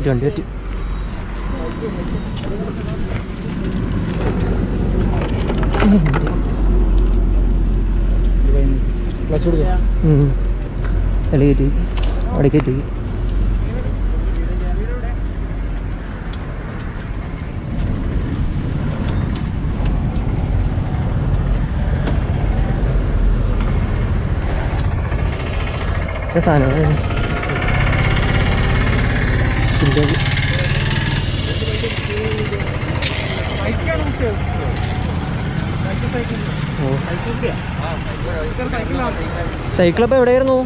വണ്ടി അവിടെ കയറ്റി സാധനം സൈക്കിൾ അപ്പൊ എവിടെയായിരുന്നു?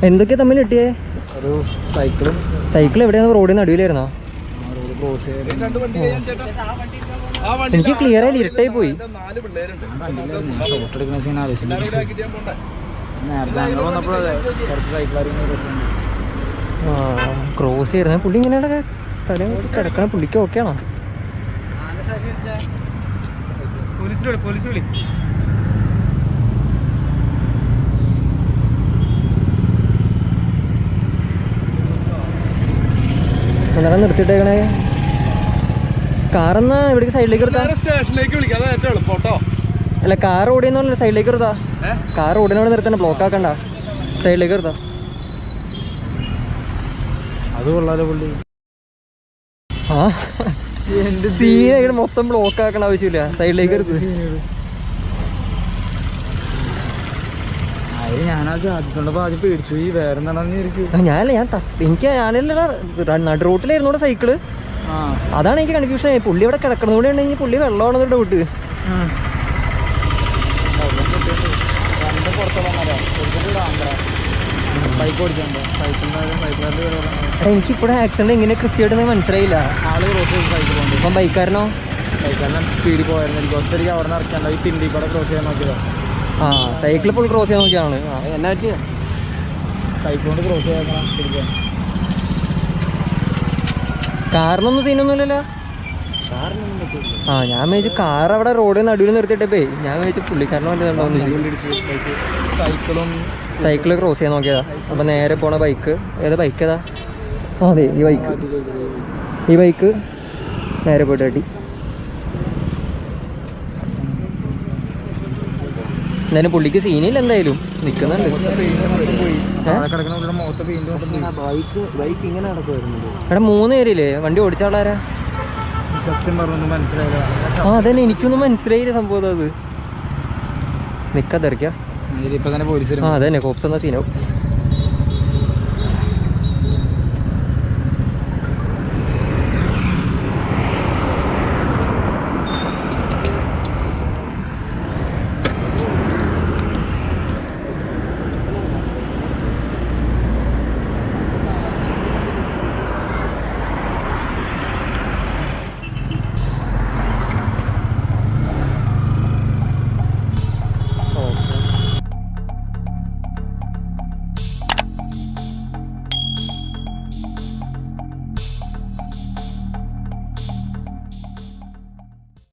എന്തൊക്കെയാ തമ്മിൽ കിട്ടിയേ? ഒരു സൈക്കിൾ എവിടെയാണ്? റോഡിൽ നിന്ന് അടിയിലായിരുന്നോ? എനിക്ക് ക്ലിയർ ആയി ഇരുട്ടായി പോയി. ക്രോസ് ചെയ്യണ പുള്ളി ഇങ്ങനെ തല കിടക്കണ പുള്ളിക്ക് ഓക്കെ ആണോ? എന്നാ നിർത്തിയിട്ടേക്കണേ? കാറെന്നാ ഇവിടേക്ക് സൈഡിലേക്ക് എടുത്താ? അല്ല, കാർ ഓടിയെന്നല്ല, സൈഡിലേക്ക് എടുത്താ. കാർ ഓടിനോട് നിർത്തണ്ട, ബ്ലോക്ക് ആക്കണ്ട, സൈഡിലേക്ക് എടുത്താ. അത് കൊള്ളാലോ പുള്ളി. ആ സീന മൊത്തം ബ്ലോക്ക് ആക്കണ ആവശ്യമില്ല, സൈഡിലേക്ക് എടുത്ത്. ഞാനത് ആദ്യത്തോണ്ടപ്പോ ആദ്യം പേടിച്ചു, ഈ വേറെ എന്താണെന്ന് വിചാരിച്ചു. ഞാനല്ല നടു റോട്ടിലായിരുന്നു ഇവിടെ സൈക്കിള്. അതാണ് എനിക്ക് കൺഫ്യൂഷൻ ആയി. പുള്ളി ഇവിടെ കിടക്കണതുകൂടെ ഉണ്ടെങ്കിൽ പുള്ളി വെള്ളമാണെന്ന് ഡൗട്ട്. എനിക്കിപ്പോഴും ആക്സിഡന്റ് എങ്ങനെ കൃത്യമായിട്ട് മനസ്സിലായില്ല. അപ്പം ബൈക്കാരനോ? സ്പീഡിൽ പോയായിരുന്നു. ഒത്തിരി അവിടെ നിന്ന് ഇറക്കാണ്ട് ഈ തിണ്ടി കൂടെ ക്രോസ് ചെയ്യാൻ നോക്കിയതാ. ആ സൈക്കിൾ ഫുൾ ക്രോസ് ചെയ്യാൻ നോക്കിയാണ്. എന്നാ പറ്റിയ സൈക്കിൾ കൊണ്ട് ക്രോസ് ചെയ്യാൻ. കാറിനൊന്നും സീനൊന്നുമില്ലല്ലോ. ആ ഞാൻ വിചാരിച്ചു കാർ അവിടെ റോഡിൽ നടുവിൽ നിർത്തിയിട്ടേ ഞാൻ വിചാരിച്ചു പുള്ളിക്കാരനെ വണ്ടി സൈക്കിള് ക്രോസ് ചെയ്യാൻ നോക്കിയതാ. അപ്പം നേരെ പോണ ബൈക്ക് ഏതാ? ബൈക്ക് ഏതാ? അതെ ഈ ബൈക്ക് നേരെ പോയിട്ട് തട്ടി. എന്തായാലും പുള്ളിക്ക് സീനില്ല, എന്തായാലും നിൽക്കുന്നുണ്ട്. എടാ 3 പേരില്ലേ വണ്ടി ഓടിച്ചാളാരാ? സത്യം പറഞ്ഞൊന്നും മനസ്സിലായില്ല. ആ അതന്നെ എനിക്കൊന്നും മനസ്സിലായില്ല സംഭവം. അത് നിക്കാതിരിക്കാം. ഇപ്പൊ തന്നെ പോലീസ്. ആ അതന്നെ കോപ്സ് എന്ന സീനാവും.